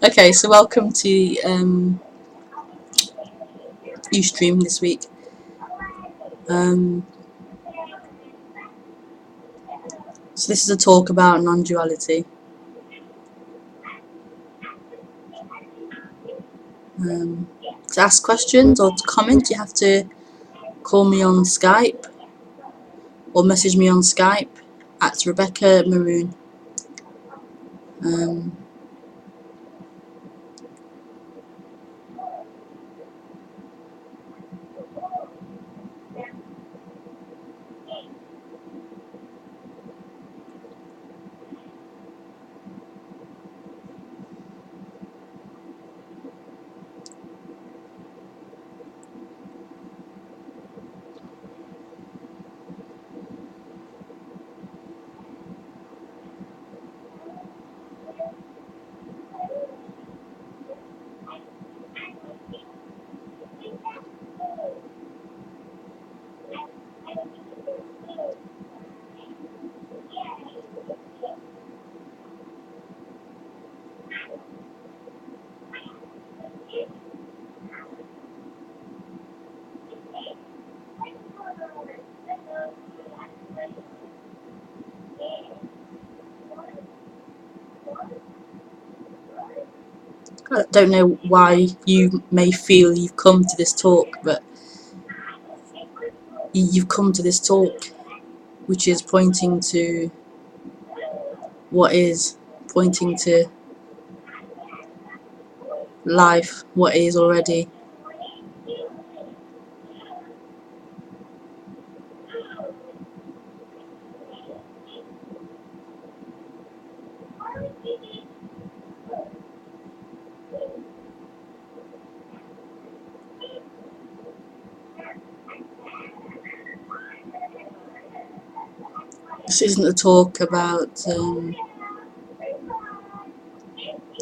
Okay, so welcome to Ustream this week. So this is a talk about non-duality. To ask questions or to comment, you have to call me on Skype or message me on Skype at Rebekah Maroon. I don't know why you may feel you've come to this talk, but you've come to this talk which is pointing to what is, pointing to life, what is already. This isn't a talk about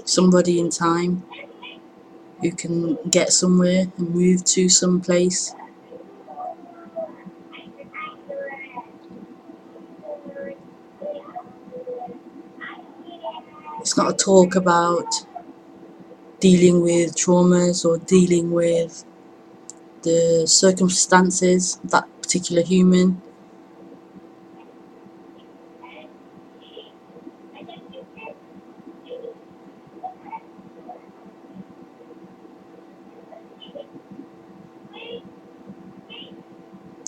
somebody in time who can get somewhere and move to some place. It's not a talk about dealing with traumas or dealing with the circumstances of that particular human.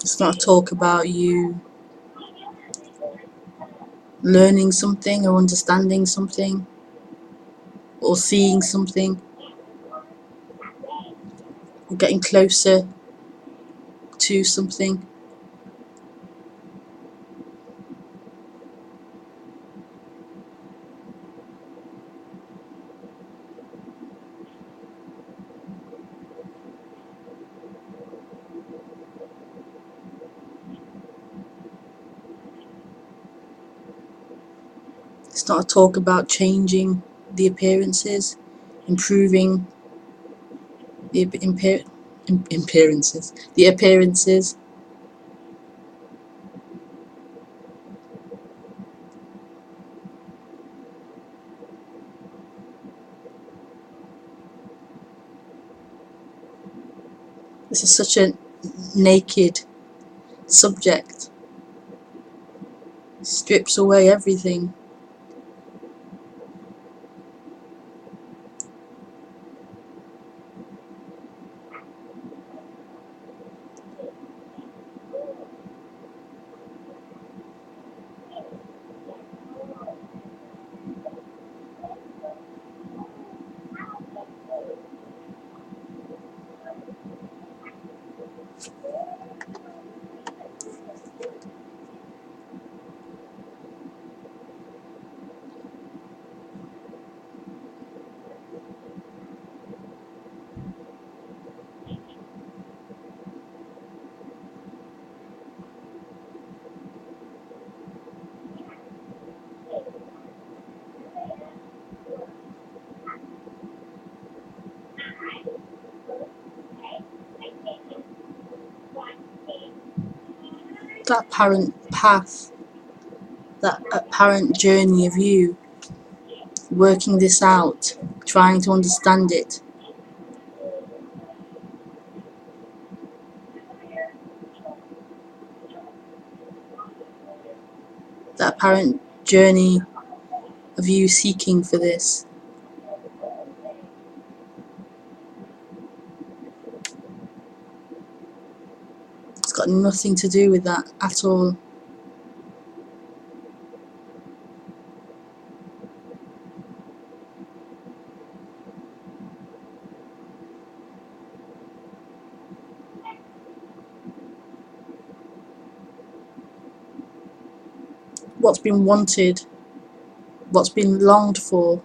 It's not a talk about you learning something or understanding something or seeing something or getting closer to something. It's not a talk about changing the appearances, improving the appearances. This is such a naked subject. It strips away everything. that apparent path, that apparent journey of you working this out, trying to understand it. That apparent journey of you seeking for this. It's got nothing to do with that at all. What's been wanted, what's been longed for,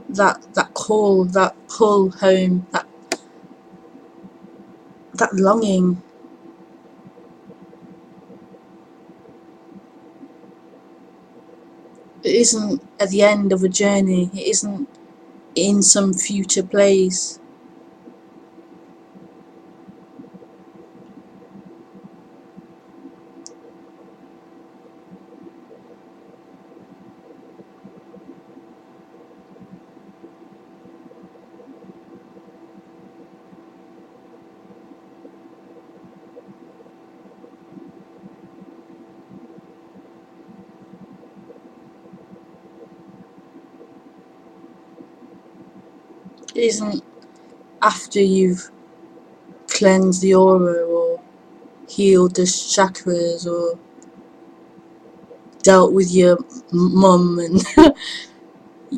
that call, that pull home, that longing. It isn't at the end of a journey, it isn't in some future place. It isn't after you've cleansed the aura or healed the chakras or dealt with your mum and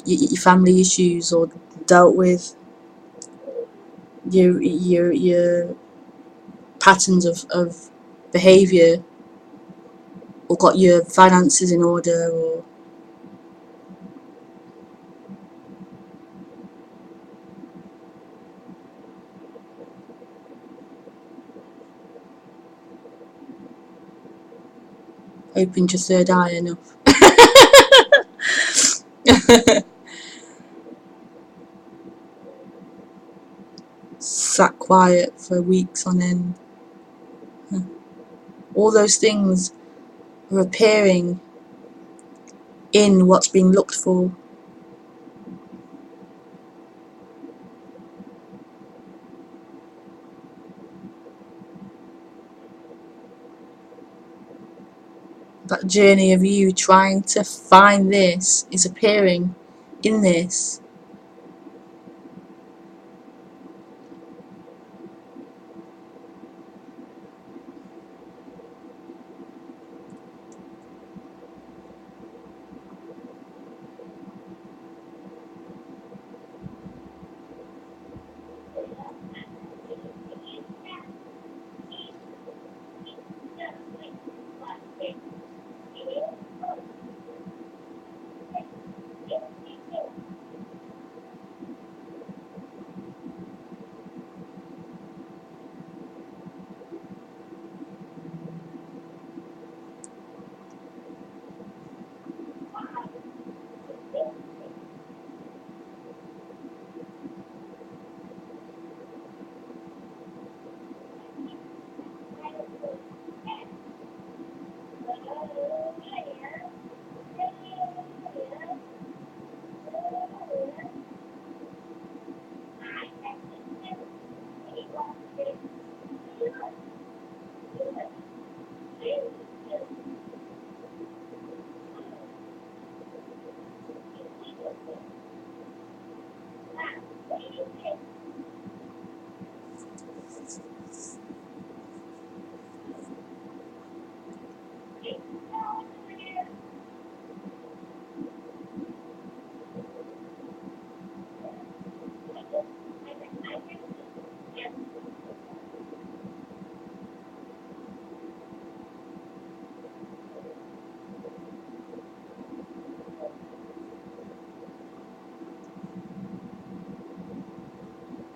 your family issues, or dealt with your patterns of behaviour, or got your finances in order, or opened your third eye enough. Sat quiet for weeks on end. All those things are appearing in what's being looked for. That journey of you trying to find this is appearing in this.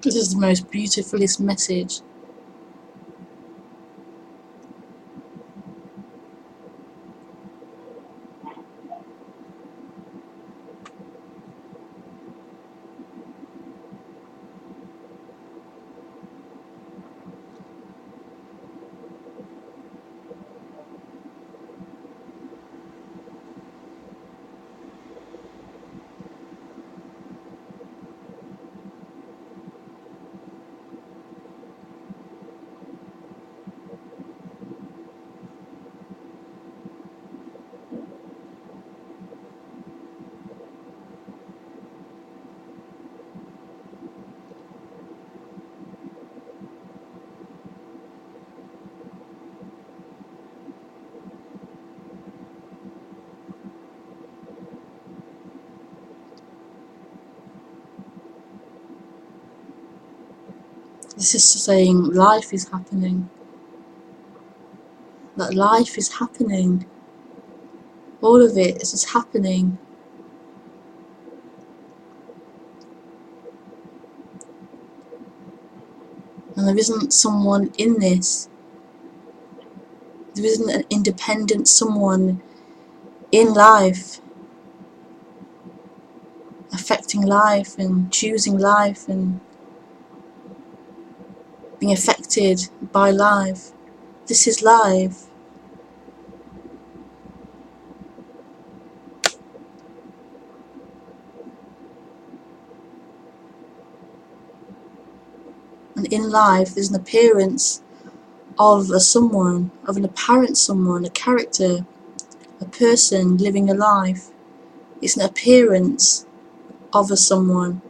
This is the most beautifulest message. This is saying life is happening. That life is happening. All of it is just happening. And there isn't someone in this. There isn't an independent someone in life, affecting life and choosing life and being affected by life. This is life. And in life there's an appearance of a someone, of an apparent someone, a character, a person living a life. It's an appearance of a someone.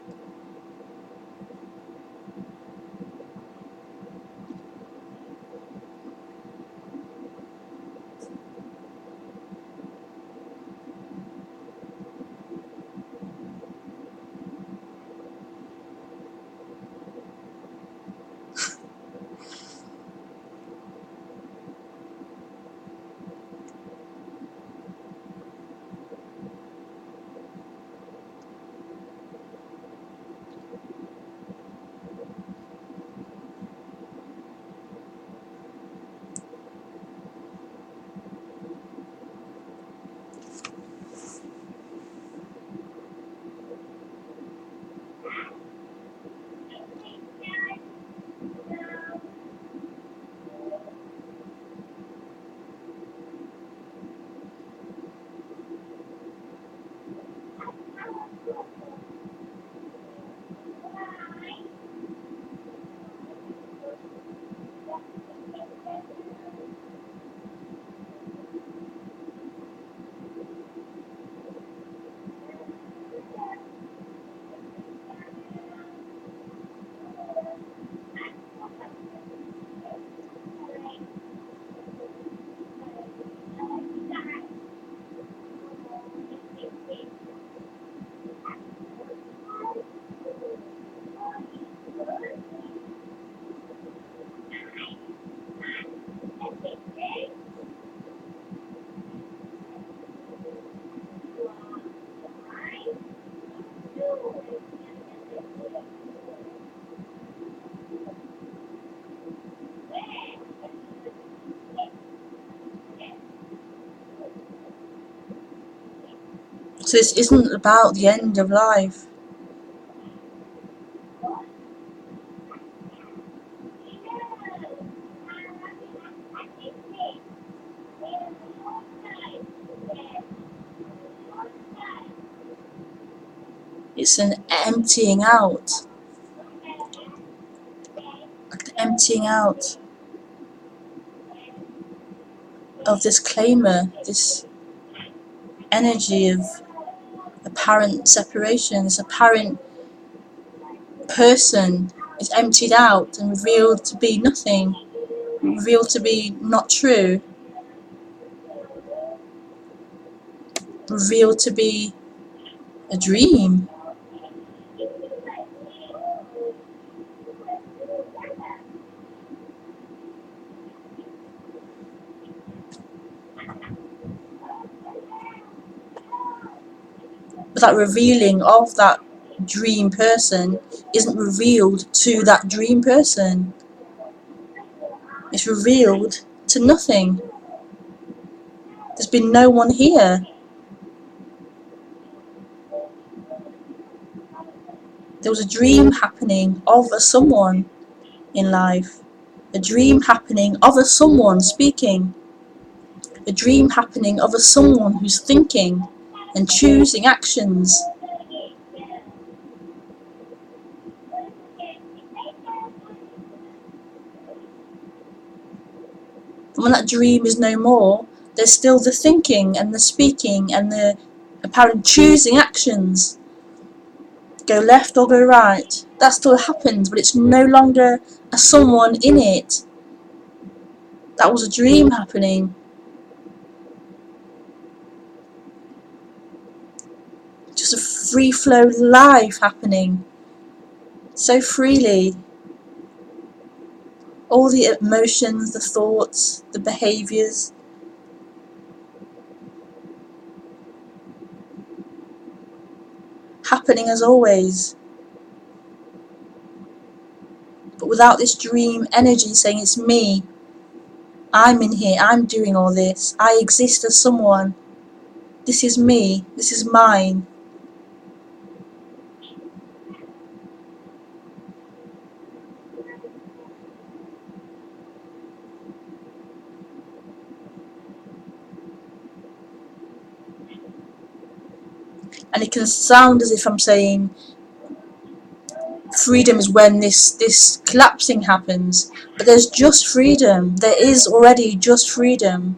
So this isn't about the end of life. It's an emptying out. Like the emptying out of this claimer, this energy of apparent separation, this apparent person is emptied out and revealed to be nothing, revealed to be not true, revealed to be a dream. But that revealing of that dream person isn't revealed to that dream person. It's revealed to nothing. There's been no one here. There was a dream happening of a someone in life. A dream happening of a someone speaking. A dream happening of a someone who's thinking and choosing actions. And when that dream is no more, there's still the thinking and the speaking and the apparent choosing actions. Go left or go right. That still happens, but it's no longer a someone in it. That was a dream happening. Just a free flow life happening. So freely. All the emotions, the thoughts, the behaviours, happening as always, but without this dream energy saying it's me, I'm in here, I'm doing all this, I exist as someone, this is me, this is mine. And it can sound as if I'm saying freedom is when this collapsing happens, but there's just freedom. There is already just freedom.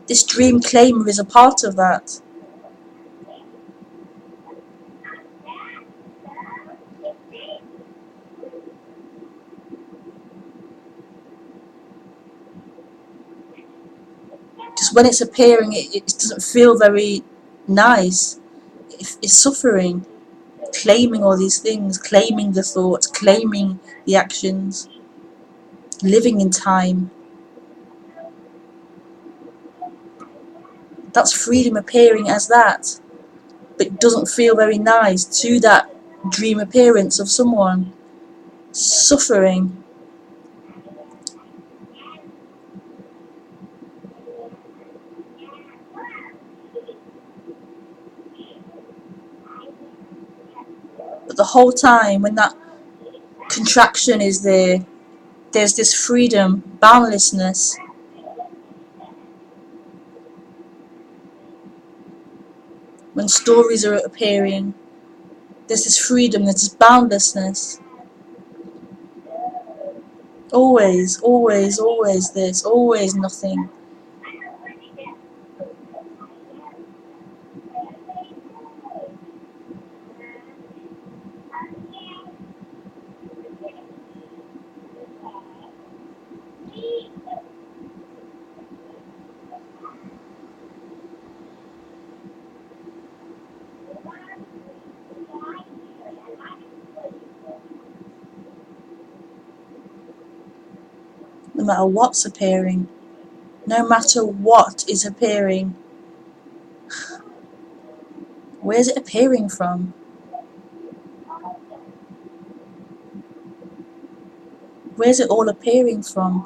This dream claimer is a part of that. Just when it's appearing, it doesn't feel very nice. It's suffering, claiming all these things, claiming the thoughts, claiming the actions, living in time. That's freedom appearing as that, but it doesn't feel very nice to that dream appearance of someone suffering. But the whole time when that contraction is there, there's this freedom, boundlessness. When stories are appearing, there's this freedom, there's this boundlessness. Always, always, always this, always nothing. No matter what's appearing, no matter what is appearing, where's it appearing from? Where's it all appearing from?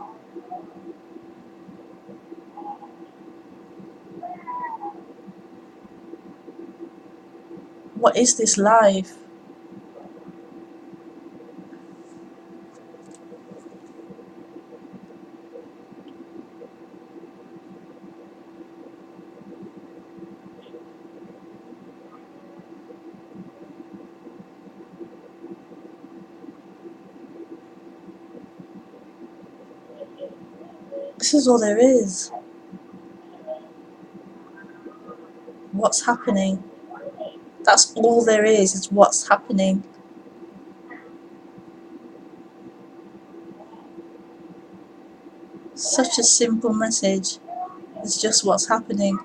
What is this life? This is all there is. What's happening? That's all there is what's happening. Such a simple message. It's just what's happening.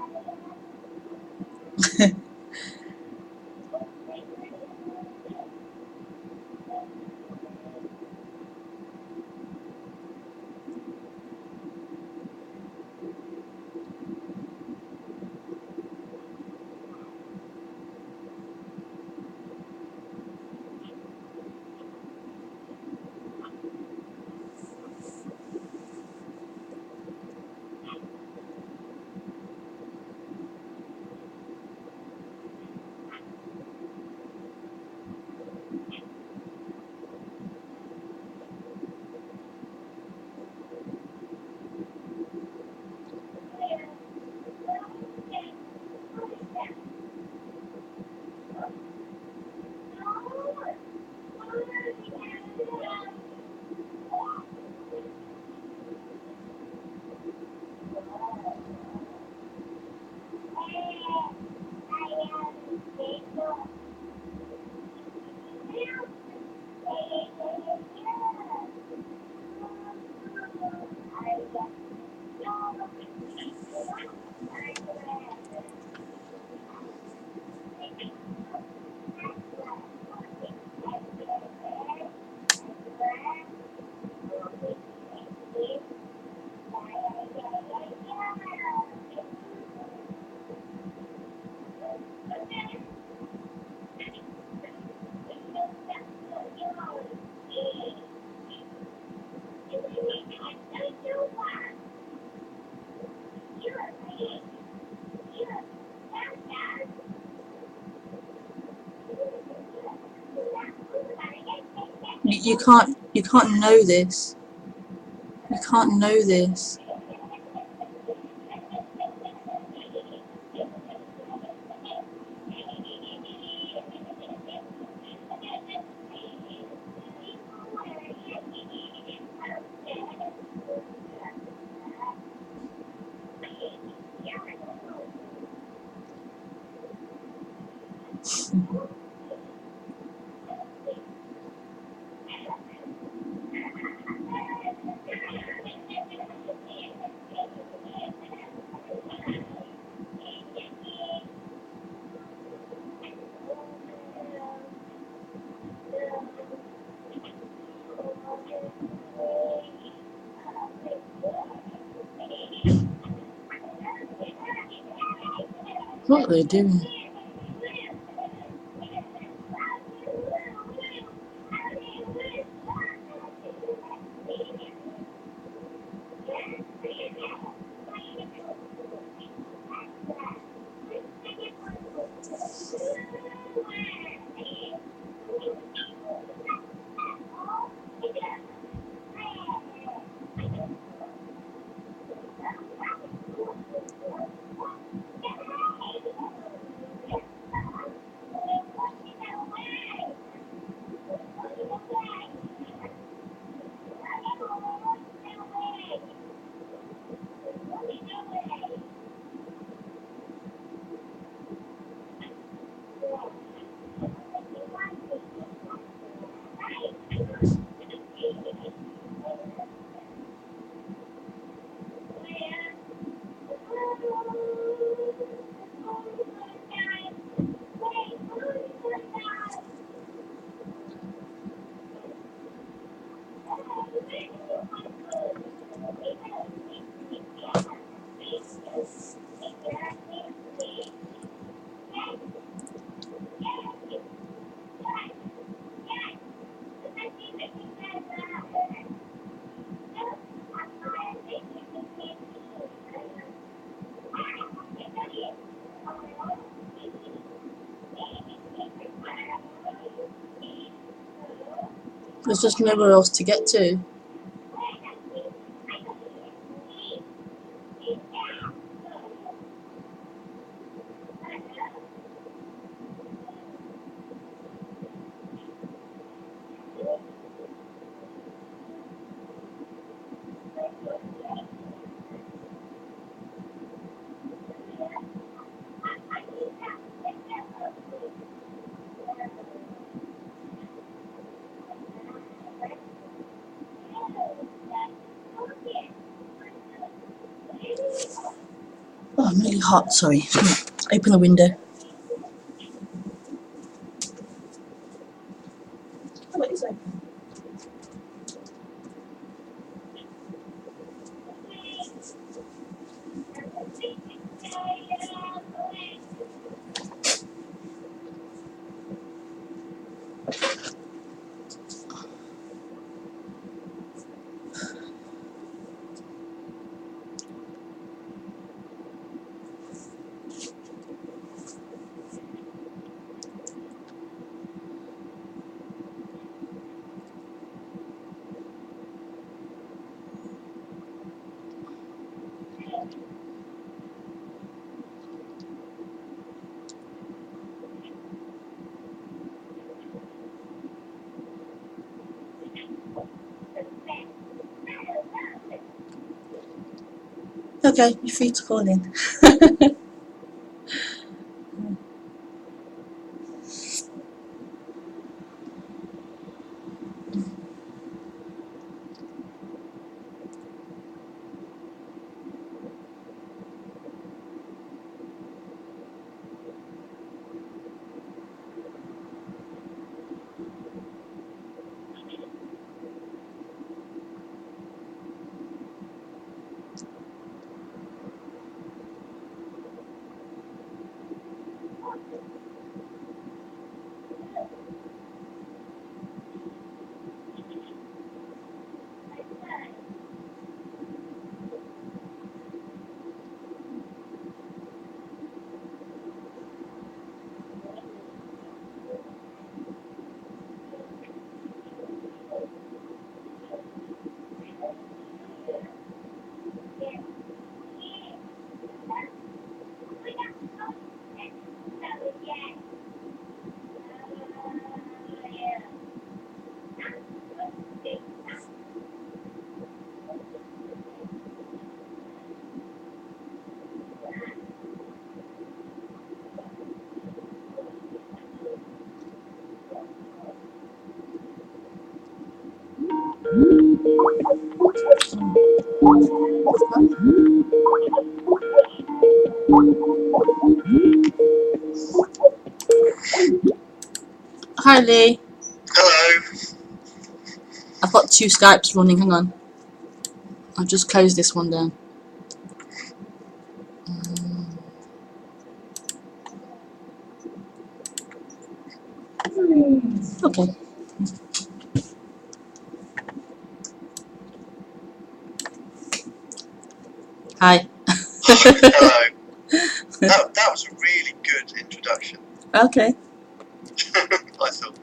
You can't know this. You can't know this. What are they doing? There's just nowhere else to get to. Oh, I'm really hot, sorry. Open the window. Oh, it is open. Okay, you're free to call in. Hi Lee. Hello. I've got 2 Skypes running, hang on. I'll just close this one down. Okay. Hi. Hello. That was a really good introduction. Okay. I thought.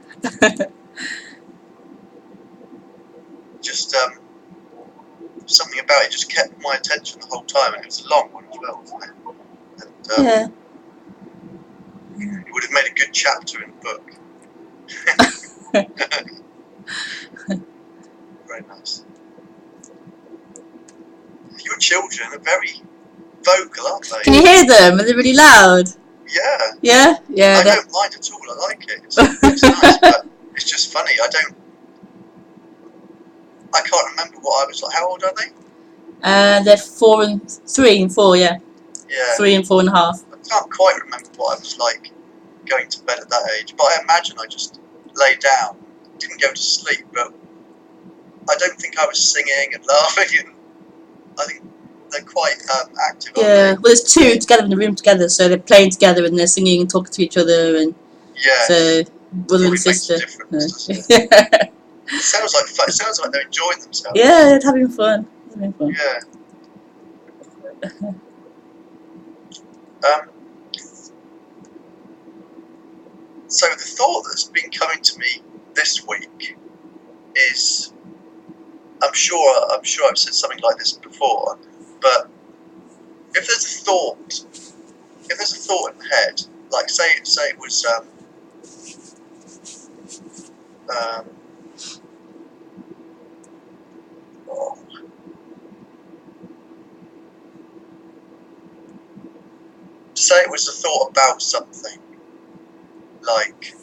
Just something about it just kept my attention the whole time, and it was a long one as well, wasn't it? And, Yeah. it would have made a good chapter in the book. Very nice. Your children are very vocal, aren't they? Can you hear them? Are they really loud? Yeah. Yeah? Yeah. I don't mind at all. I like it. It's nice, but it's just funny. I can't remember what I was like. How old are they? They're 3 and 4, yeah. Yeah. 3 and 4.5. I can't quite remember what I was like going to bed at that age, but I imagine I just lay down, didn't go to sleep, but I don't think I was singing and laughing, and I think they're quite active. Yeah, well, there's 2 together in the room together, so they're playing together and they're singing and talking to each other, and yes. So brother and sister. Makes a difference, doesn't it? It sounds like fun. It sounds like they're enjoying themselves. Yeah, they're having fun. Yeah. So the thought that's been coming to me this week is, I'm sure I've said something like this before, but if there's a thought in the head, like say it was say it was a thought about something, like,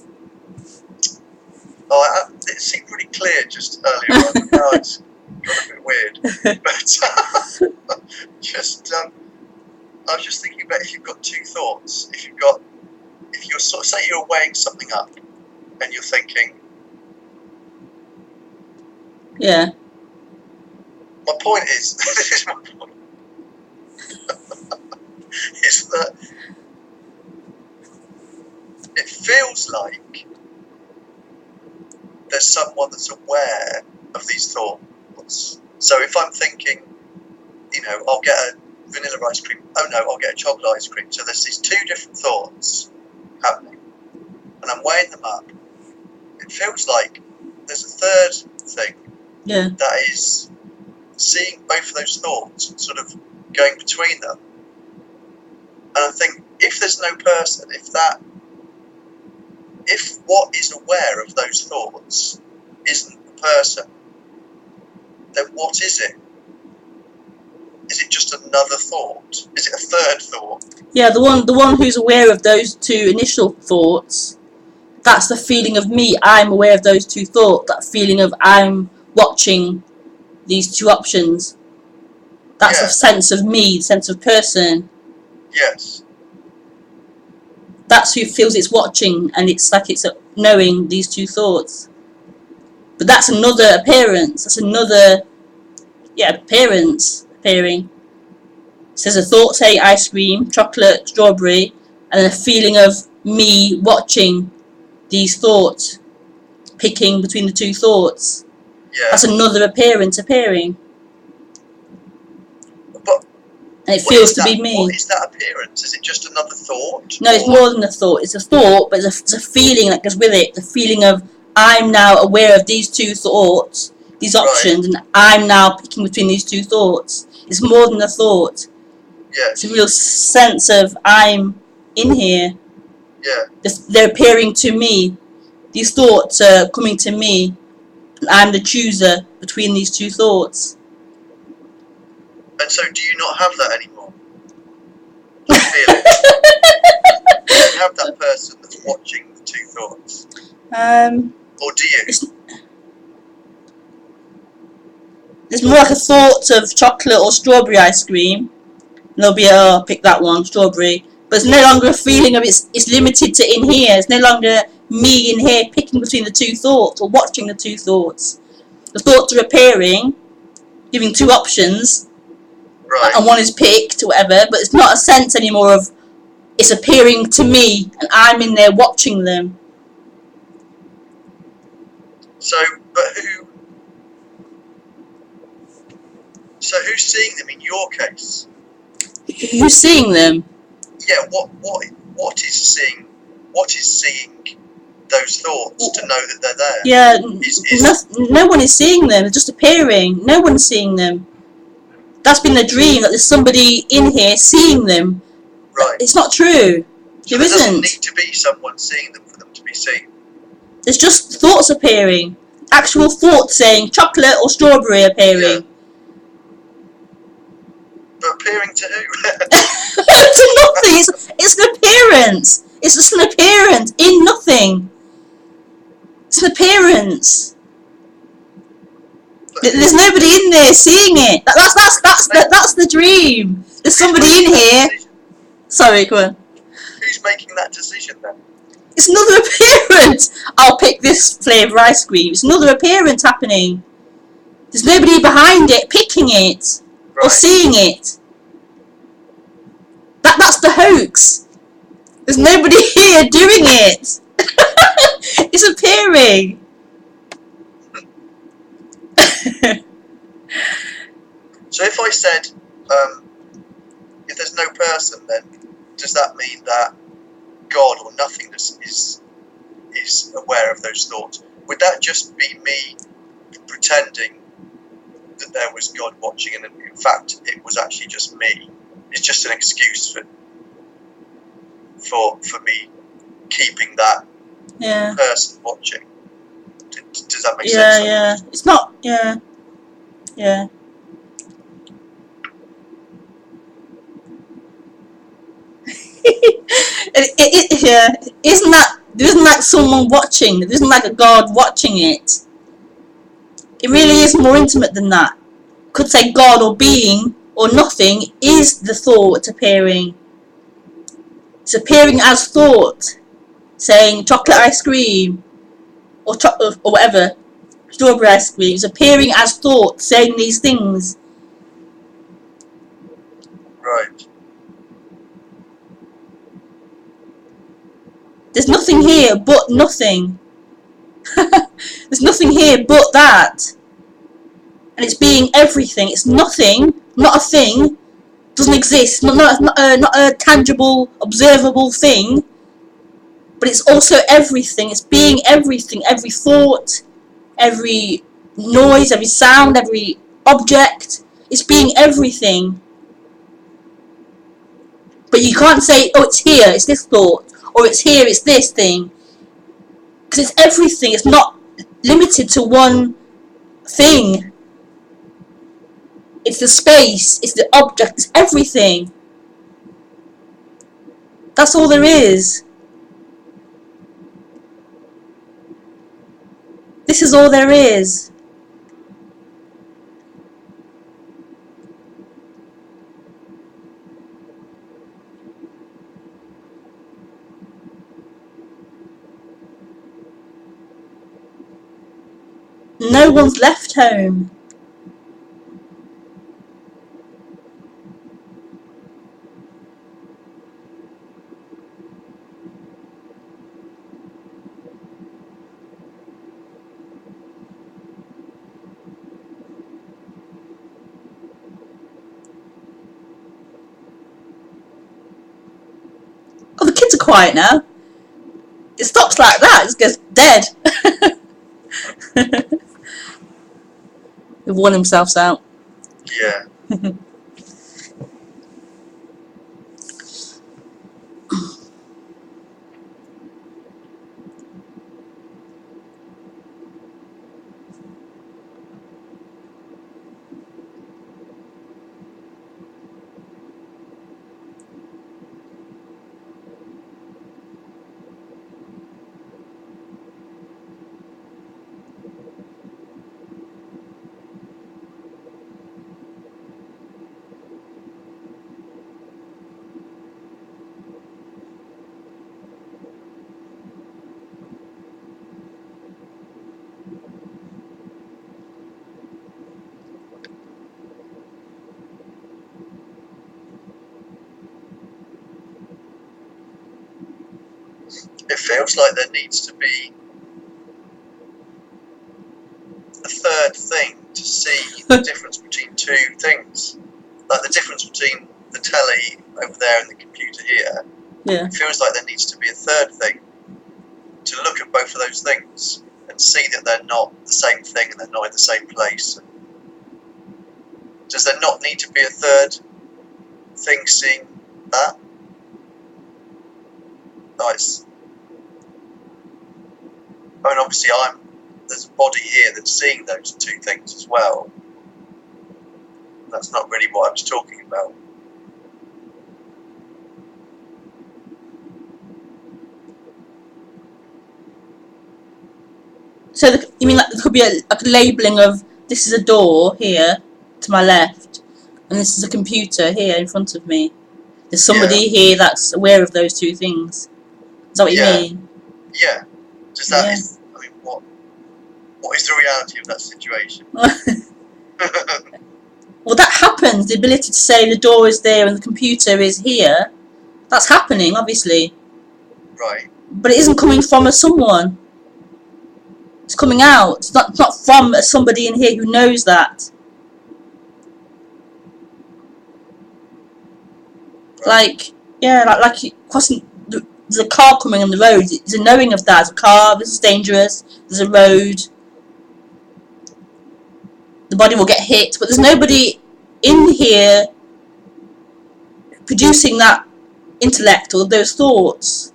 it seemed pretty clear just earlier on. Now it's got a bit weird, but I was just thinking about if you've got 2 thoughts, if you're sort of, say you're weighing something up, and you're thinking, Yeah. my point is, this is my point, is that it feels like there's someone that's aware of these thoughts. So if I'm thinking, I'll get a vanilla ice cream, oh no, I'll get a chocolate ice cream. So there's these 2 different thoughts happening, and I'm weighing them up. It feels like there's a third thing that is seeing both of those thoughts and sort of going between them. And I think if there's no person, if what is aware of those thoughts isn't the person, then what is it? Is it just another thought? Is it a third thought? Yeah, the one who's aware of those 2 initial thoughts, that's the feeling of me. I'm aware of those 2 thoughts. That feeling of I'm watching these 2 options. That's a sense of me, sense of person. Yes. That's who feels it's watching, and it's like it's knowing these 2 thoughts. But that's another appearance. That's another, appearance appearing. So there's a thought, say ice cream, chocolate, strawberry, and then a feeling of me watching these thoughts, picking between the 2 thoughts. Yeah. That's another appearance appearing. But and it feels to be me. What is that appearance? Is it just another thought? No, it's more than a thought. It's a thought, but it's a feeling that goes with it. The feeling of I'm now aware of these 2 thoughts, these options, and I'm now picking between these 2 thoughts. It's more than a thought. Yes. It's a real sense of I'm in here. Yeah. They're appearing to me. These thoughts are coming to me. And I'm the chooser between these 2 thoughts. And so do you not have that anymore? That feeling? Do you have that person that's watching the 2 thoughts? Or do you? There's more like a thought of chocolate or strawberry ice cream. And there'll be pick that one, strawberry. But it's no longer a feeling of it's limited to in here. It's no longer me in here picking between the two thoughts or watching the two thoughts. The thoughts are appearing, giving two options, Right. and one is picked or whatever, but it's not a sense anymore of it's appearing to me and I'm in there watching them. So, but who's seeing them in your case? Who's seeing them? Yeah, what is seeing those thoughts to know that they're there? Yeah, no one is seeing them, they're just appearing. No one's seeing them. That's been the dream, that there's somebody in here seeing them. Right. It's not true. So there doesn't isn't. need to be someone seeing them for them to be seen. There's just thoughts appearing. Actual thoughts saying chocolate or strawberry appearing. Yeah. But appearing to who? To nothing. It's an appearance. It's just an appearance in nothing. It's an appearance. There's nobody in there seeing it. That's the dream. There's somebody in here. Sorry, go on. Who's making that decision then? It's another appearance. I'll pick this flavour ice cream. It's another appearance happening. There's nobody behind it picking it or seeing it. That's the hoax. There's nobody here doing it. It's appearing. So if I said, if there's no person, then does that mean that God or nothingness is aware of those thoughts? Would that just be me pretending that there was God watching, and in fact it was actually just me? It's just an excuse for me keeping that person watching. Does that make sense? Yeah. It's not. Yeah. Isn't that? There isn't like someone watching. There isn't like a God watching it. It really is more intimate than that. Could say God or being or nothing is the thought appearing. It's appearing as thought, saying chocolate ice cream or whatever, strawberry ice cream. It's appearing as thought, saying these things. Right. There's nothing here but nothing. There's nothing here but that. And it's being everything. It's nothing, not a thing. Doesn't exist. Not a tangible, observable thing. But it's also everything. It's being everything. Every thought, every noise, every sound, every object. It's being everything. But you can't say, oh, it's here, it's this thought. Or it's here, it's this thing. Because it's everything. It's not limited to one thing. It's the space, it's the object, it's everything. That's all there is. This is all there is. No one's left home. Oh, the kids are quiet now. It stops like that. It goes dead. They've worn themselves out. Yeah. feels like there needs to be a third thing to see the difference between two things. Like the difference between the telly over there and the computer here. Yeah. It feels like there needs to be a third thing to look at both of those things and see that they're not the same thing and they're not in the same place. Does there not need to be a third thing seeing that? Nice. I mean, obviously, there's a body here that's seeing those two things as well. That's not really what I was talking about. So you mean like there could be a labelling of this is a door here to my left, and this is a computer here in front of me. There's somebody here that's aware of those two things. Is that what you mean? Yeah. Does that? I mean, what is the reality of that situation? Well, that happens. The ability to say the door is there and the computer is here. That's happening, obviously. Right. But it isn't coming from someone. It's coming out. It's not from somebody in here who knows that. Right. Like crossing. There's a car coming on the road. There's a knowing of that. There's a car. This is dangerous. There's a road. The body will get hit, but there's nobody in here producing that intellect or those thoughts.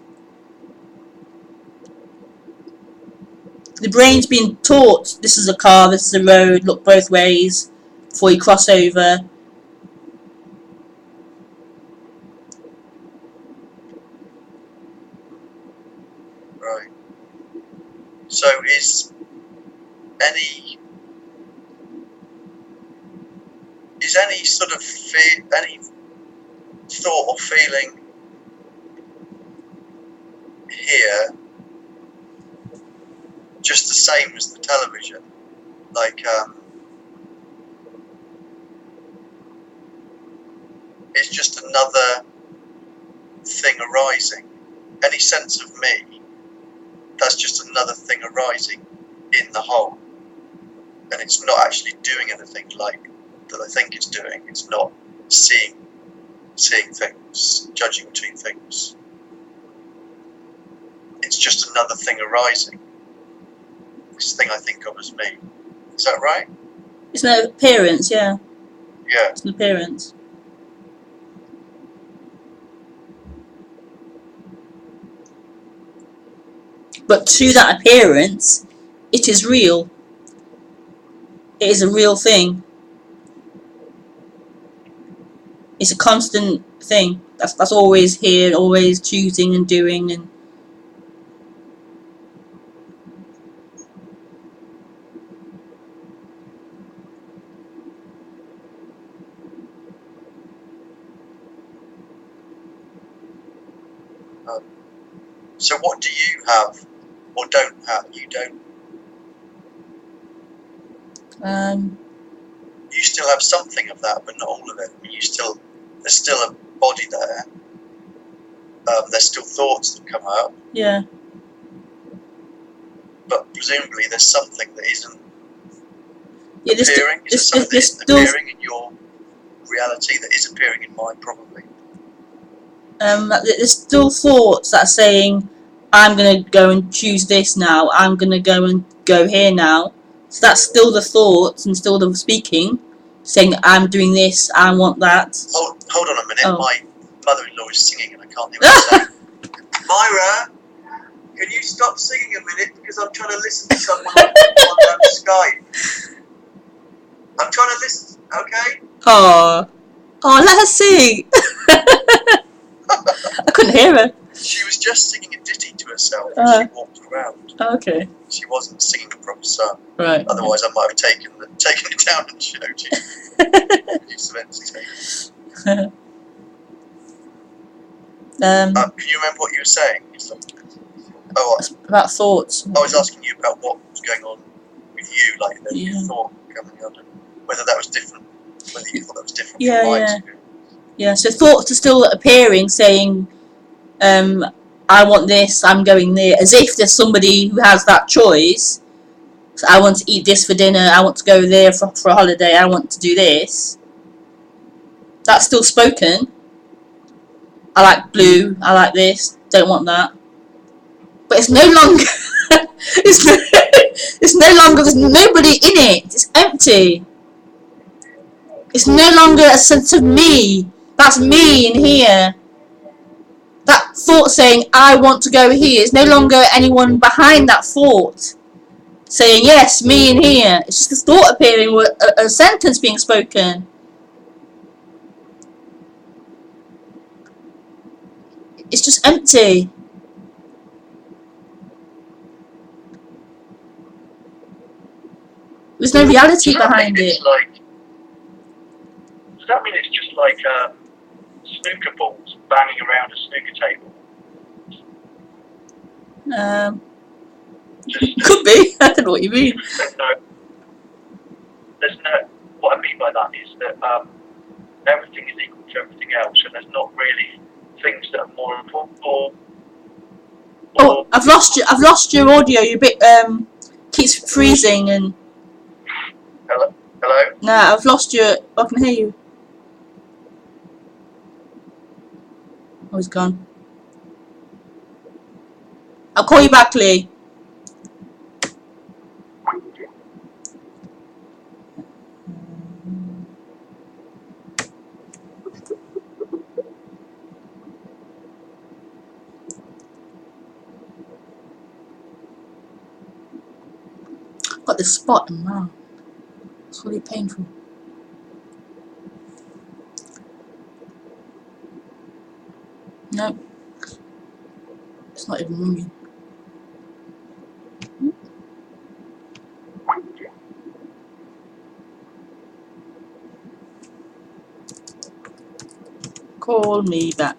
The brain's being taught this is a car, this is a road, look both ways before you cross over. Right. So is any sort of any thought or feeling here just the same as the television? Like, it's just another thing arising. Any sense of me, that's just another thing arising in the whole. And it's not actually doing anything like that I think it's doing. It's not seeing things, judging between things. It's just another thing arising. This thing I think of as me. Is that right? It's an appearance, yeah. Yeah. It's an appearance. But to that appearance, it is real. It is a real thing. It's a constant thing. That's always here, always choosing and doing and. So what do you have or don't have? You don't. You still have something of that, but not all of it. I mean, there's still a body there. There's still thoughts that come up. Yeah. But presumably there's something that isn't Yeah, appearing. Is there something that's appearing in your reality that is appearing in mine, probably? There's still thoughts that are saying, I'm going to go and choose this now, I'm going to go here now. So that's still the thoughts and still the speaking, saying, I'm doing this, I want that. Hold on a minute, My mother-in-law is singing and I can't hear what she's saying. Myra, can you stop singing a minute because I'm trying to listen to someone on Skype. I'm trying to listen, okay? Oh, let her sing. I couldn't hear her. She was just singing a ditty to herself as she walked around. Okay. She wasn't singing a proper song. Right. Otherwise, I might have taken it down and showed you. Use of entertainment. Can you remember what you were saying? About thoughts. I was asking you about what was going on with you, like the new thought coming up, and whether that was different. Whether you thought that was different from my experience. Yeah, so thoughts are still appearing, saying, I want this, I'm going there, as if there's somebody who has that choice. So I want to eat this for dinner, I want to go there for a holiday, I want to do this. That's still spoken. I like blue, I like this, don't want that. But it's no longer it's no longer, there's nobody in it, it's empty. It's no longer a sense of me. That's me in here. That thought saying, I want to go here, is no longer anyone behind that thought saying, yes, me in here. It's just a thought appearing with a sentence being spoken. It's just empty. There's no reality behind it. Does that mean it's just like snooker balls banging around a snooker table? Could be. I don't know what you mean. What I mean by that is that everything is equal to everything else, and there's not really things that are more important. Oh, I've lost you. I've lost your audio. Your bit keeps freezing and. Hello. Nah, I've lost you. I can hear you. Oh, he's gone. I'll call you back, Lee. Got this spot in my mouth. It's really painful. Nope. It's not even ringing. Call me back.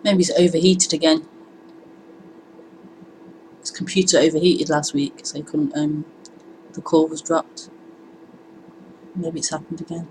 Maybe it's overheated again. His computer overheated last week, so he couldn't. The call was dropped. Maybe it's happened again.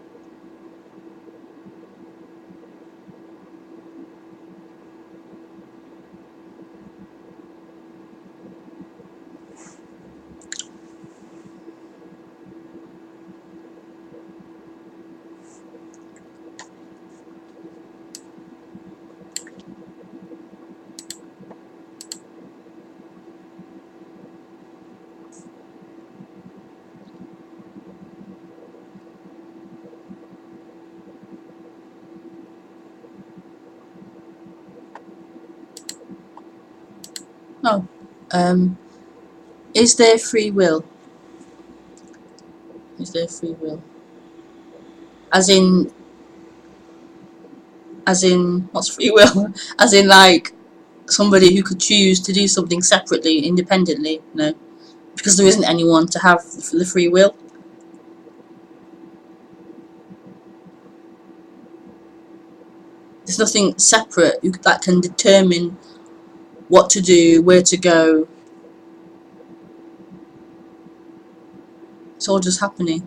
No. Is there free will? Is there free will? As in, what's free will? As in, like, somebody who could choose to do something separately, independently? No. Because there isn't anyone to have the free will. There's nothing separate that can determine what to do, where to go. It's all just happening.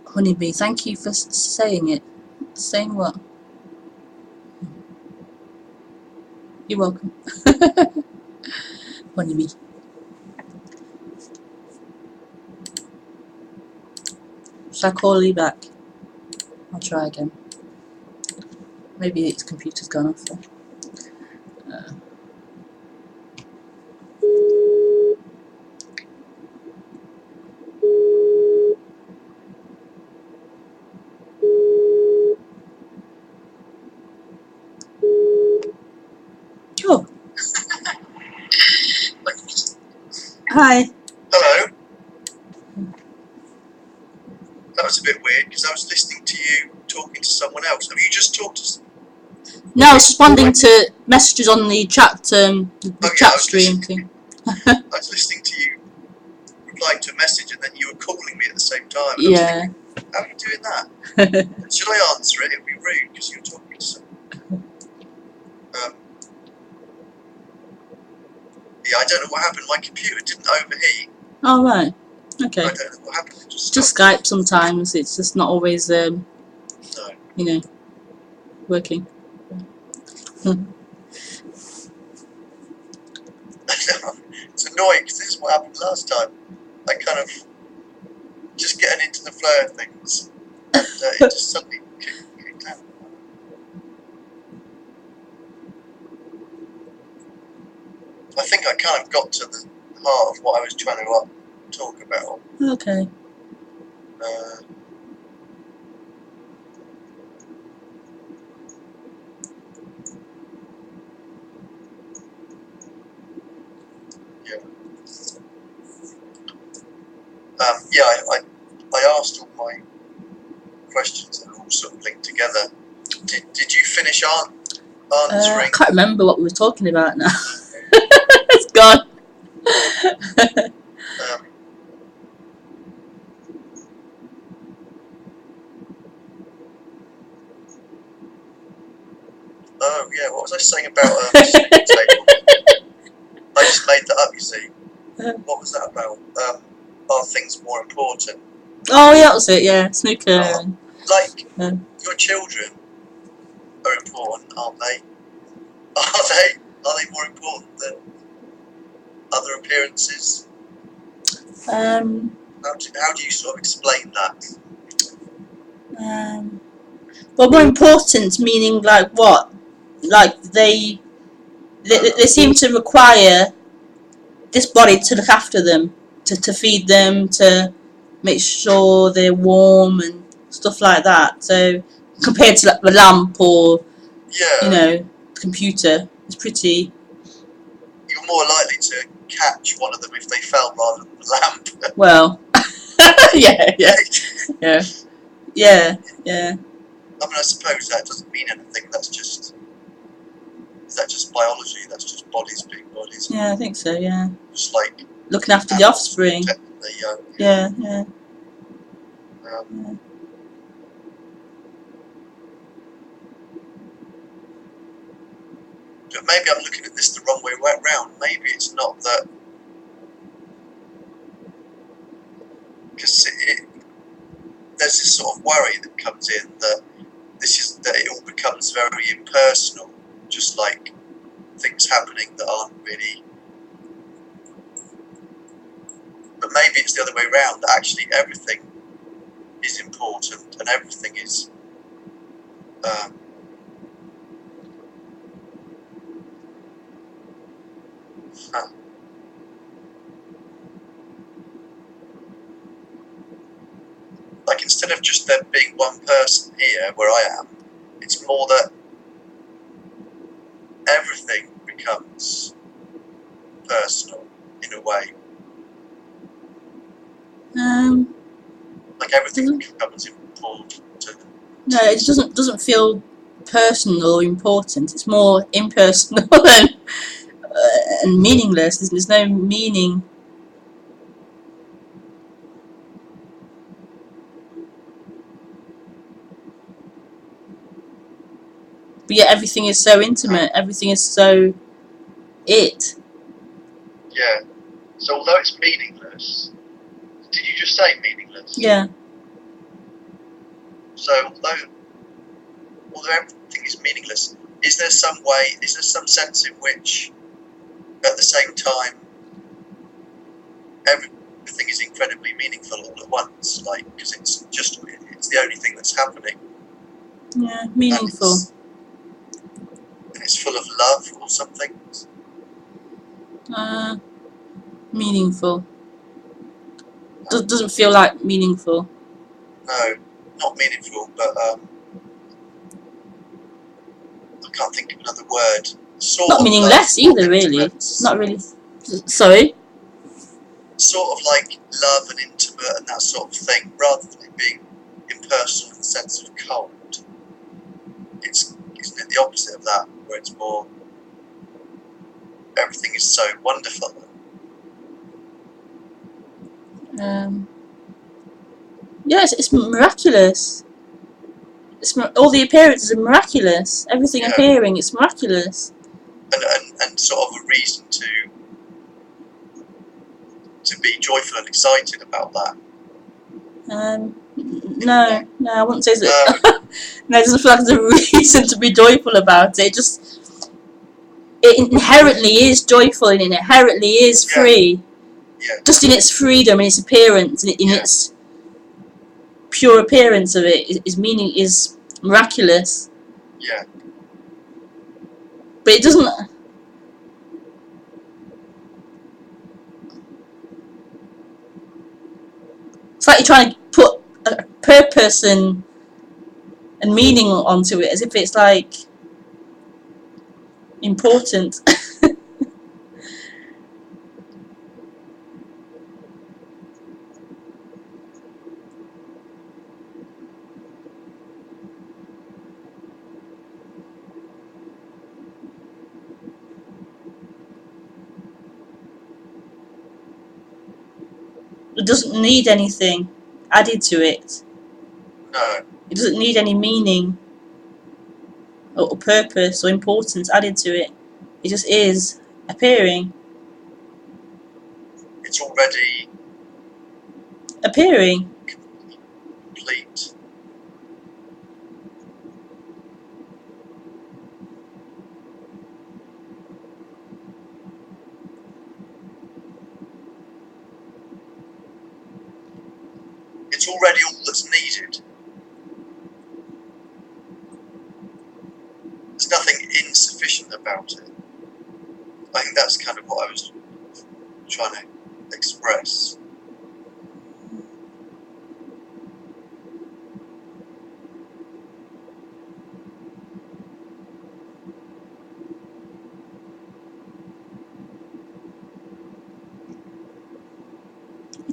Honeybee, thank you for saying it. Saying what? You're welcome. Honeybee. Shall I call you back? I'll try again. Maybe its computer's gone off there. Sure. Hi. Hello. That was a bit weird because I was listening to you talking to someone else. Have you just talked to? No, I was responding to messages on the chat, the chat stream thing. I was listening to you replying to a message, and then you were calling me at the same time. And Yeah. I was thinking, how are you doing that? Should I answer it? It would be rude because you're talking to someone. Yeah, I don't know what happened. My computer didn't overheat. Oh, right. Okay. I don't know what happened. It just Skype sometimes. It's just not always, no. Working. It's annoying because this is what happened last time. I kind of just getting into the flow of things, and it just suddenly kicked out. I think I kind of got to the heart of what I was trying to talk about. Okay. I asked all my questions that are all sort of linked together. Did you finish answering? I can't remember what we were talking about now. It's gone. Oh yeah, what was I saying about table? I just made that up, you see. What was that about? Are things more important? Oh yeah, that was it. Yeah, snooker. Your children are important, aren't they? Are they more important than other appearances? How do you sort of explain that? Well, more important meaning like what? Like they seem to require this body to look after them, to feed them, to make sure they're warm and stuff like that. So compared to like the lamp or the computer, it's pretty. You're more likely to catch one of them if they fell rather than the lamp. Well, yeah. I mean, I suppose that doesn't mean anything. Is that just biology? That's just bodies being bodies. Yeah, I think so. Yeah. Just like looking after the offspring. The young. Yeah. But maybe I'm looking at this the wrong way round. Maybe it's not that, because there's this sort of worry that comes in that it all becomes very impersonal, just like things happening that aren't really. But maybe it's the other way around, that actually everything is important and everything is. Like instead of just there being one person here where I am, it's more that everything becomes personal in a way. Like everything becomes important. No, it doesn't feel personal or important. It's more impersonal and meaningless. There's no meaning. But yet everything is so intimate. Everything is so it. Yeah. So although it's meaningless, did you just say meaningless? Yeah. So although everything is meaningless, is there some sense in which at the same time everything is incredibly meaningful all at once, like, because it's the only thing that's happening. Yeah, meaningful. And it's full of love or something. Meaningful. Doesn't feel like meaningful. No, not meaningful, but I can't think of another word. sort Not of meaningless love either, really. intimate, Not really. Sorry? sort of like love and intimate and that sort of thing, rather than it being impersonal in the sense of cold. Isn't it the opposite of that, where it's more, everything is so wonderful? Yes, it's miraculous. All the appearances are miraculous. Everything Yeah. appearing, it's miraculous. And sort of a reason to be joyful and excited about that. No, I wouldn't say so. No, it doesn't feel like there's a reason to be joyful about it. It inherently is joyful and it inherently is free. Yeah. Just in its freedom and its appearance, in its pure appearance of it, its meaning is miraculous. Yeah. But it doesn't. It's like you're trying to put a purpose and meaning onto it, as if it's like important. It doesn't need anything added to it. No. It doesn't need any meaning or purpose or importance added to it. It just is appearing. It's already Appearing. complete. It's already all that's needed. There's nothing insufficient about it. I think that's kind of what I was trying to express.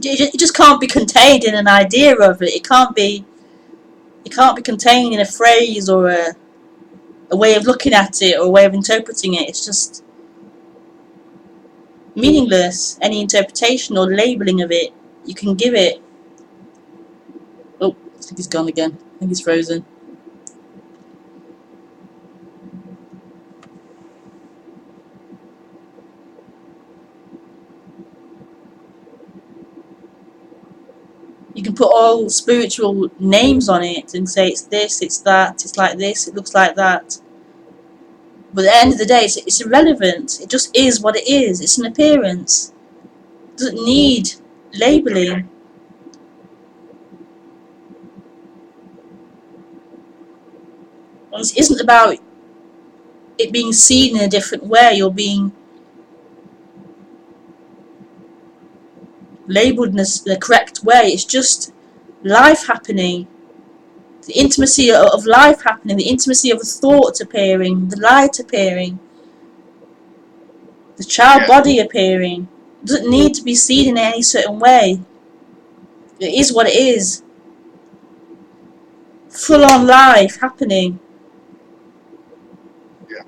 It just can't be contained in an idea of it. It can't be contained in a phrase or a way of looking at it or a way of interpreting it. It's just meaningless. Any interpretation or labeling of it you can give it. Oh, I think he's gone again. I think he's frozen. You can put all spiritual names on it and say it's this, it's that, it's like this, it looks like that. But at the end of the day, it's irrelevant. It just is what it is. It's an appearance. It doesn't need labeling. It isn't about it being seen in a different way or being labelled in the correct way. It's just life happening. The intimacy of life happening, the intimacy of the thoughts appearing, the light appearing, the child body appearing. It doesn't need to be seen in any certain way. It is what it is. Full on life happening. Yeah.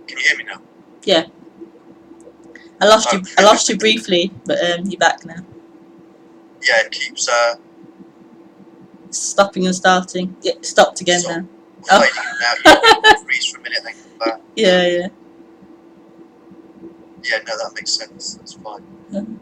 Can you hear me now? Yeah. I lost you briefly, but you're back now. Yeah, it keeps Stopping and starting. Yeah, it stopped again now. Fading in and out. You freeze for a minute, then come back. Yeah. Yeah, no, that makes sense. That's fine.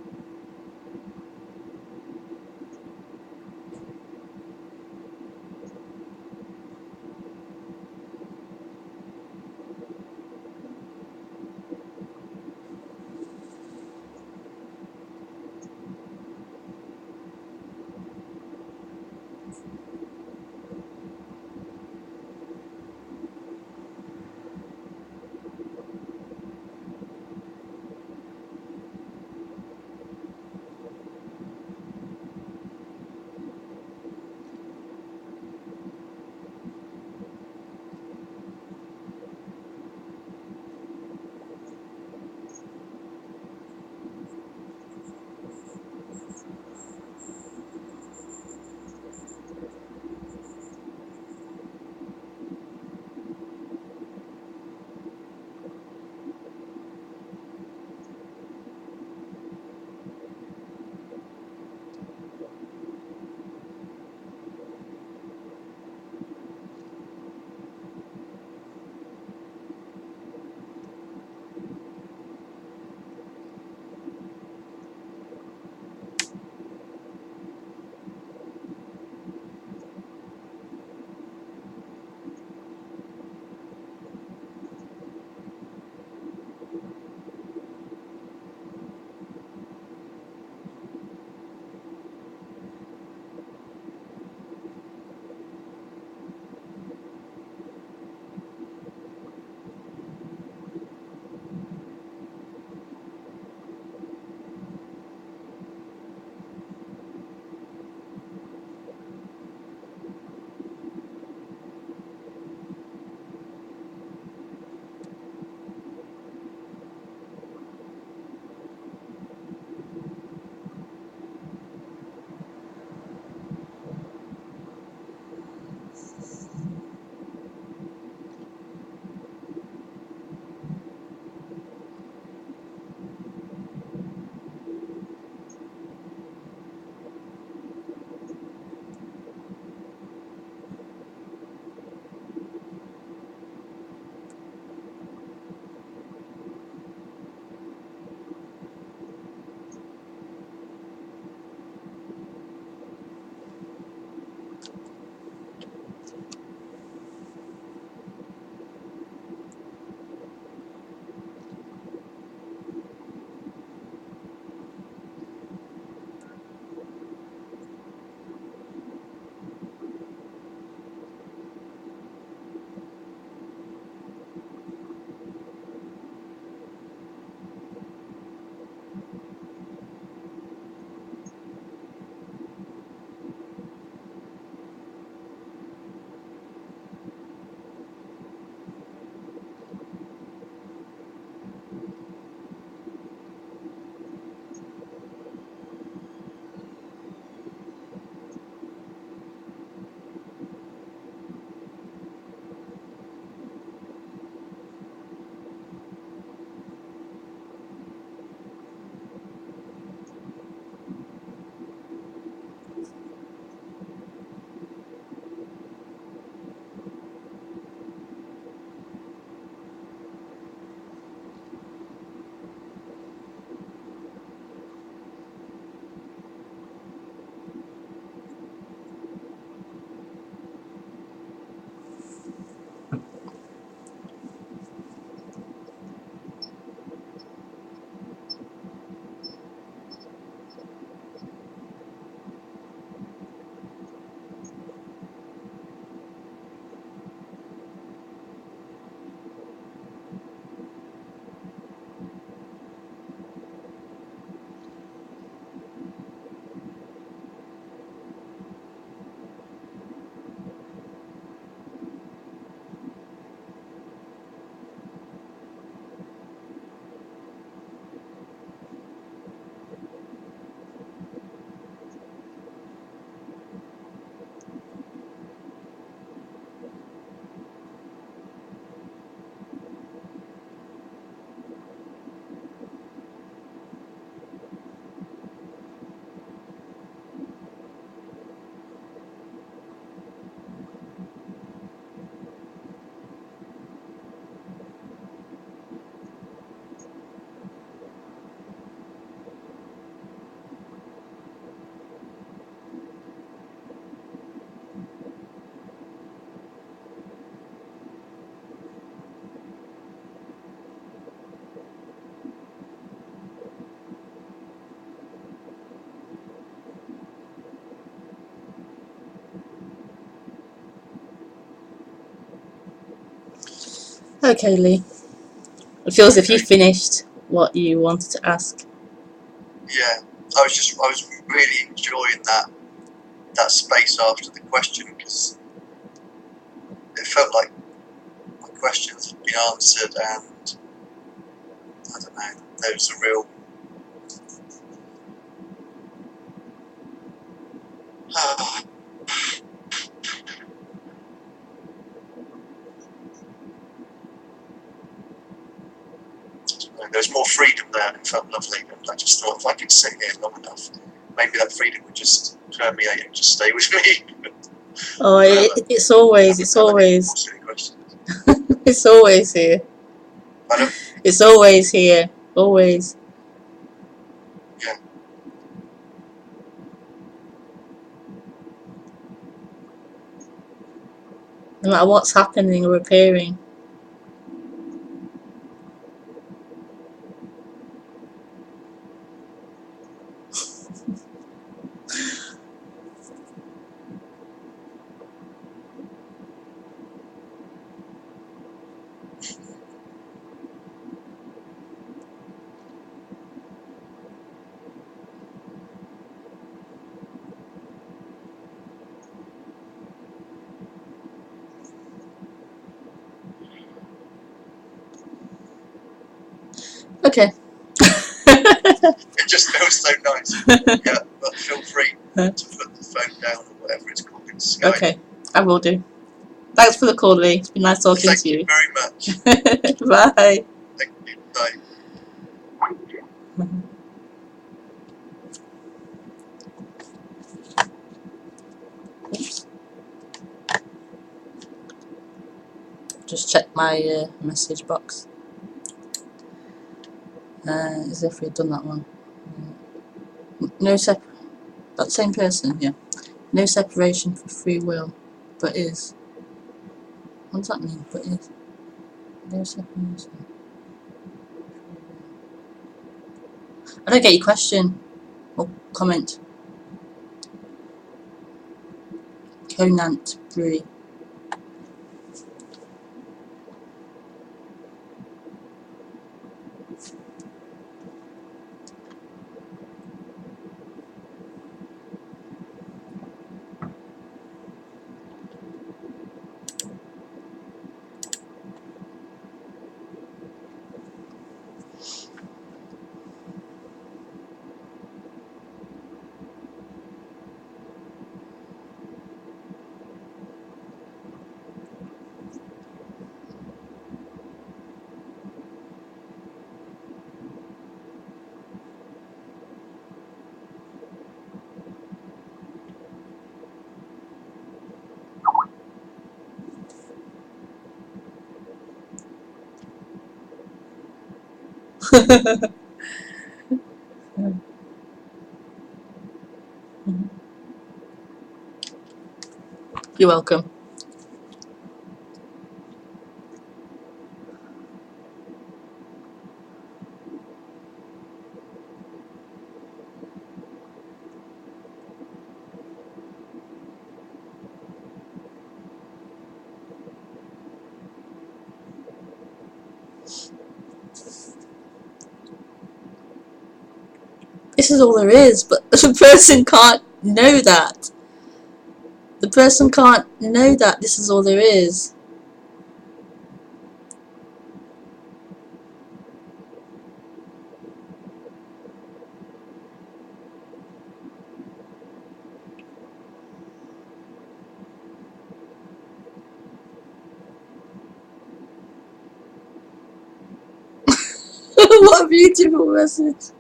Okay, Lee. It feels as if you finished what you wanted to ask. Yeah, I was really enjoying that space after the question, because it felt like my questions had been answered, and I don't know, there was a real there was more freedom there, and it felt lovely. And I just thought, if I could sit here long enough, maybe that freedom would just permeate and just stay with me. Oh, it's always it's always here. Pardon? It's always here. Always. Yeah. No matter what's happening or appearing. Okay. It just feels so nice. Yeah, but feel free to put the phone down or whatever it's called in Skype. Okay, I will do. Thanks for the call, Lee. It's been nice talking Thank to you. you very much. Bye. Thank you. Bye. Oops. Just check my message box. As if we'd done that one. No that same person, yeah. No separation for free will, but is. What does that mean? But is. No separation. I don't get your question or comment. Conant Brewery. You're welcome. This is all there is, but the person can't know that. The person can't know that this is all there is. What a beautiful message.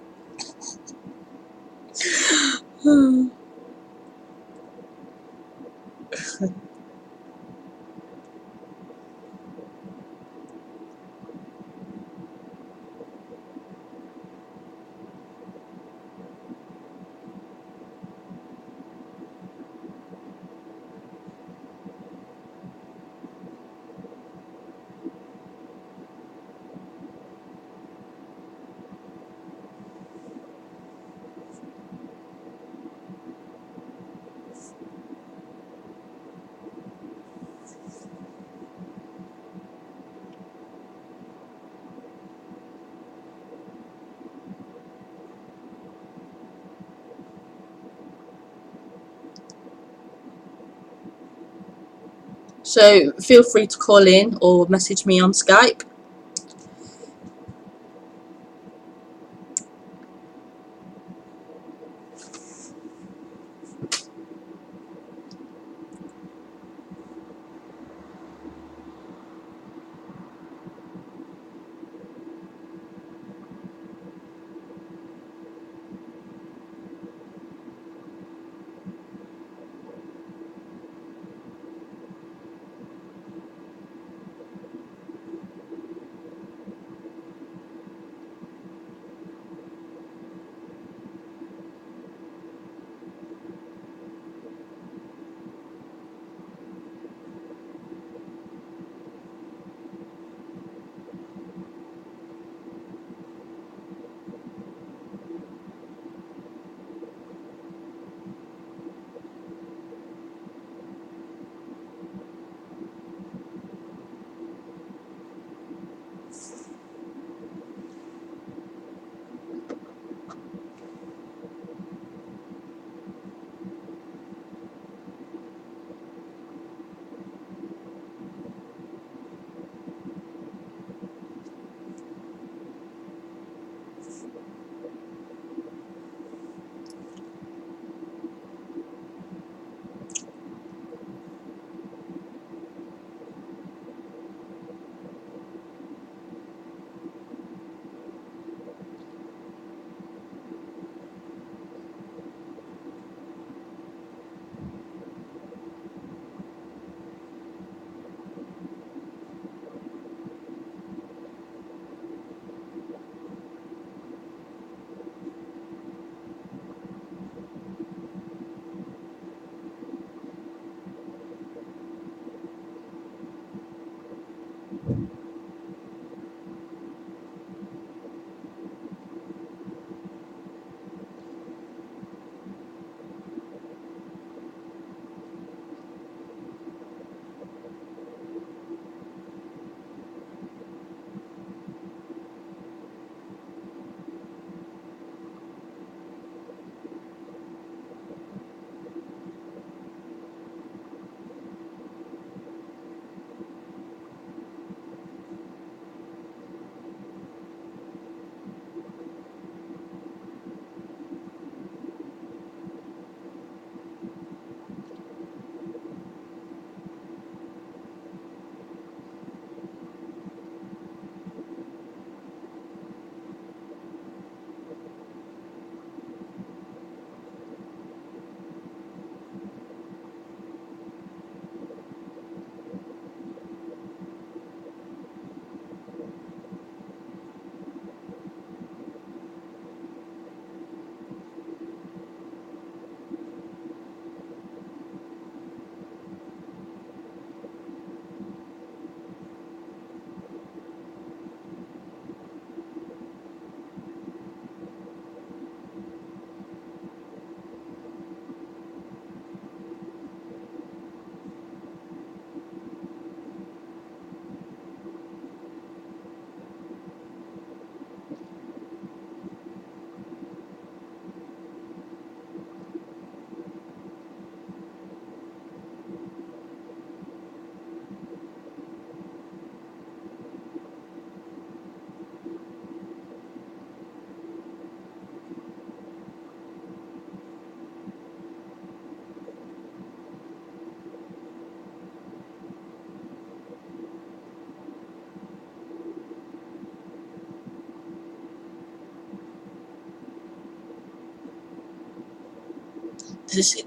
So feel free to call in or message me on Skype.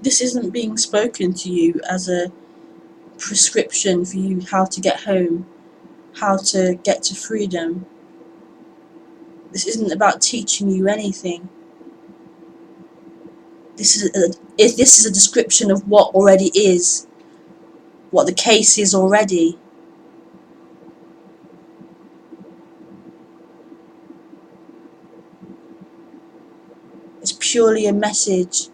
This isn't being spoken to you as a prescription for you how to get home, how to get to freedom. This isn't about teaching you anything. This is a description of what already is, what the case is already. It's purely a message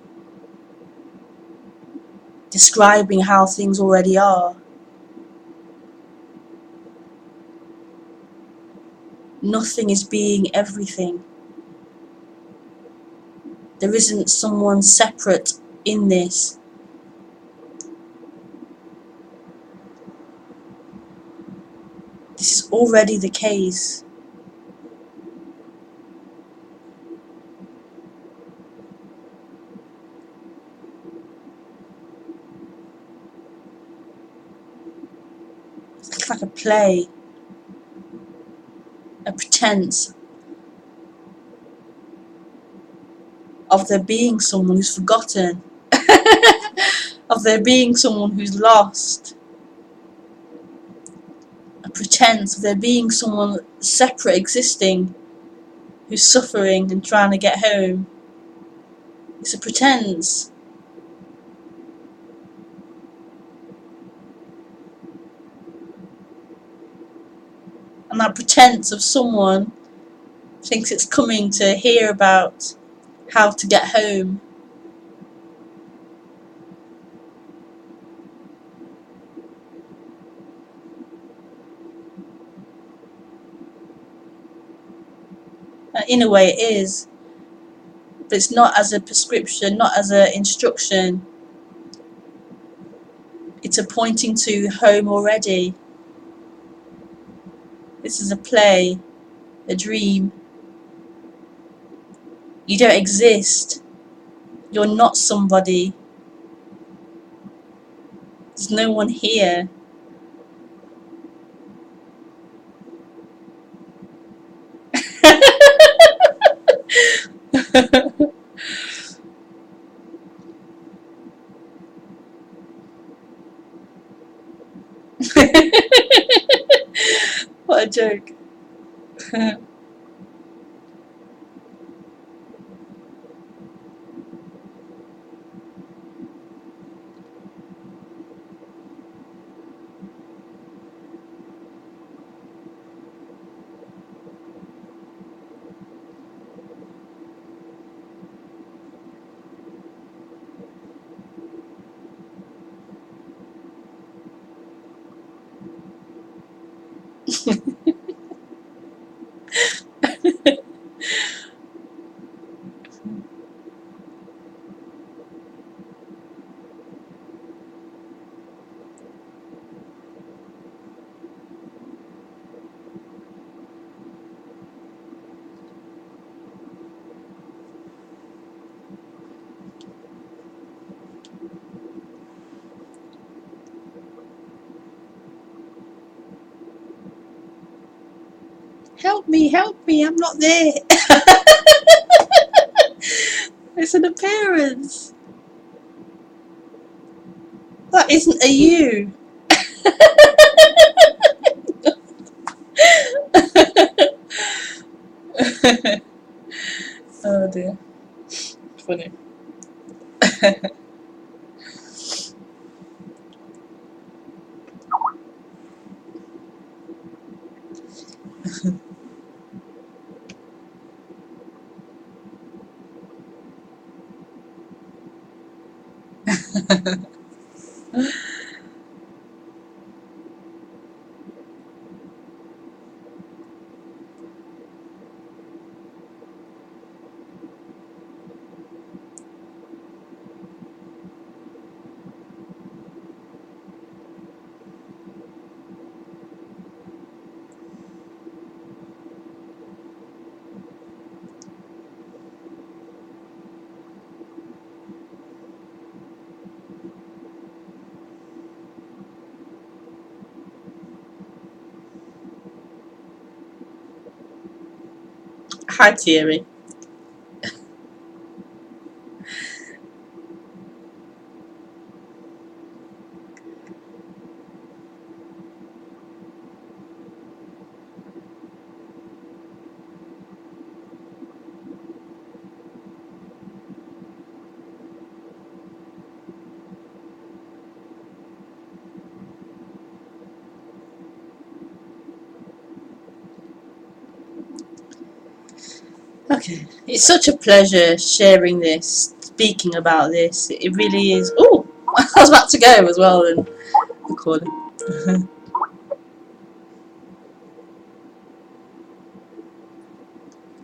describing how things already are. Nothing is being everything. There isn't someone separate in this. It's already the case. It's like a play, a pretense of there being someone who's forgotten, of there being someone who's lost, a pretense of there being someone separate existing who's suffering and trying to get home. It's a pretense. And that pretense of someone thinks it's coming to hear about how to get home. In a way it is, but it's not as a prescription, not as an instruction. It's a pointing to home already. This is a play, a dream. You don't exist. You're not somebody. There's no one here. What a joke. Help me, I'm not there. It's an appearance. That isn't a you. Oh dear. Funny. Hi Thierry. Okay, it's such a pleasure sharing this, speaking about this. It really is. Oh, I was about to go as well and recording.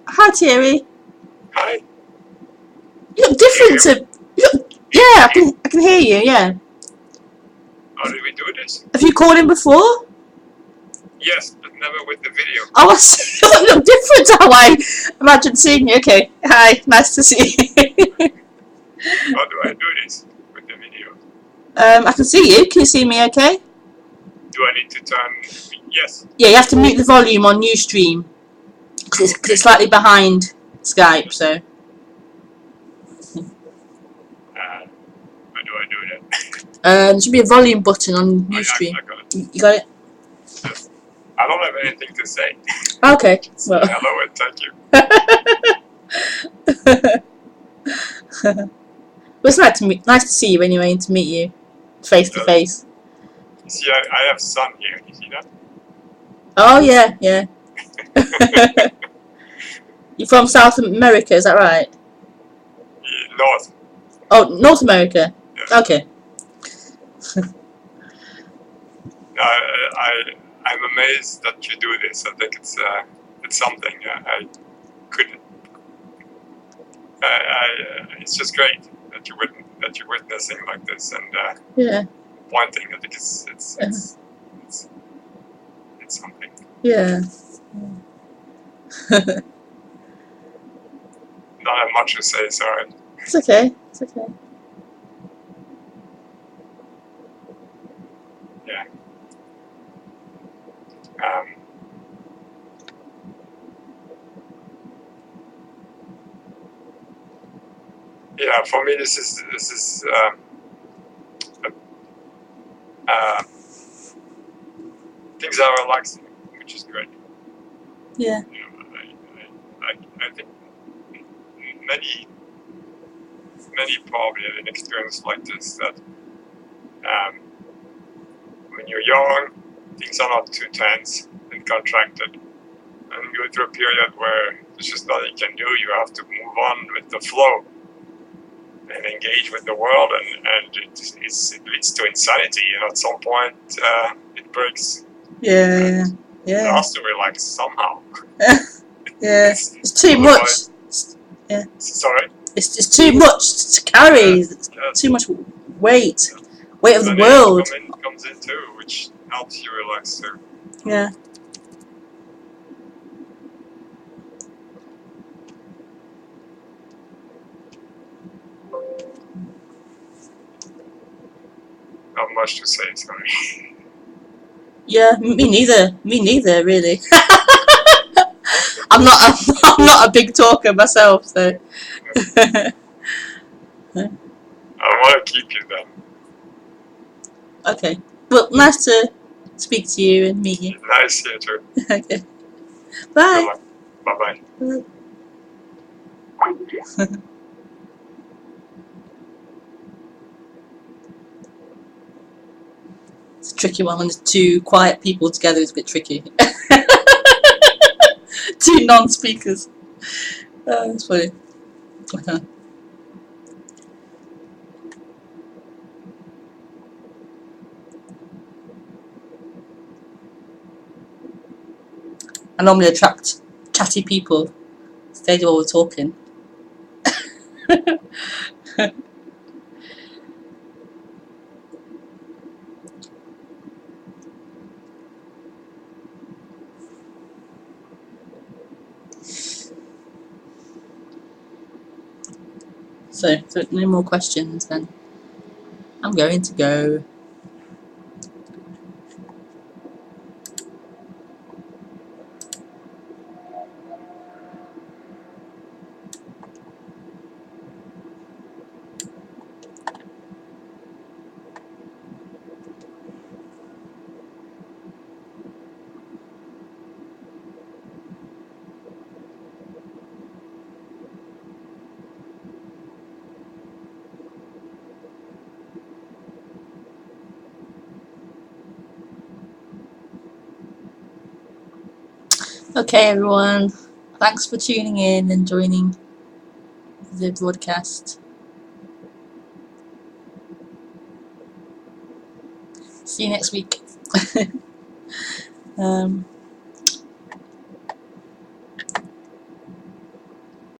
Hi Thierry. Hi. You look different to. Yeah, I can hear you. Yeah. How did we do this? Have you called him before? Yes, but never with the video. Oh, I see. You look different how I imagine seeing you. Okay. Hi. Nice to see you. How do I do this with the video? I can see you. Can you see me okay? Do I need to turn? Yes. Yeah, you have to mute the volume on Ustream. Because it's slightly behind Skype, so. How do I do that? There should be a volume button on Ustream. I got it. You got it? Yes. I don't have anything to say. Okay. Well. Hello and thank you. Well, it's nice to see you anyway, and to meet you face to face. You see, I have sun here. You see that? Oh yeah, yeah. You're from South America, is that right? North. Oh, North America. Yes. Okay. I'm amazed that you do this. I think it's something I couldn't. It's just great that you're witnessing like this and Yeah. pointing. I think it's something. Yeah. Not have much to say. Sorry. It's okay. It's okay. Yeah. Yeah. For me, this is things are relaxing, which is great. Yeah. You know, I think many probably have an experience like this, that when you're young, things are not too tense and contracted, and go through a period where there's just nothing you can do. You have to move on with the flow and engage with the world, and it leads to insanity. You know, at some point it breaks. Yeah. Yeah. It has to relax somehow. Yeah. It's too much. Yeah. Sorry. It's too much to carry. It's too much weight. Weight of the world. Comes in too, which helps you relax too. Yeah. Not much to say, sorry. Yeah, me neither, really. I'm not a big talker myself, so. I want to keep you then. Okay. Well, nice to speak to you and meet you. Nice here too. Okay. Bye. Bye-bye. Bye. It's a tricky one when there's two quiet people together. It's a bit tricky. Two non-speakers. That's funny. I normally attract chatty people. They do all the talking. So no more questions then. I'm going to go. Okay, everyone. Thanks for tuning in and joining the broadcast. See you next week.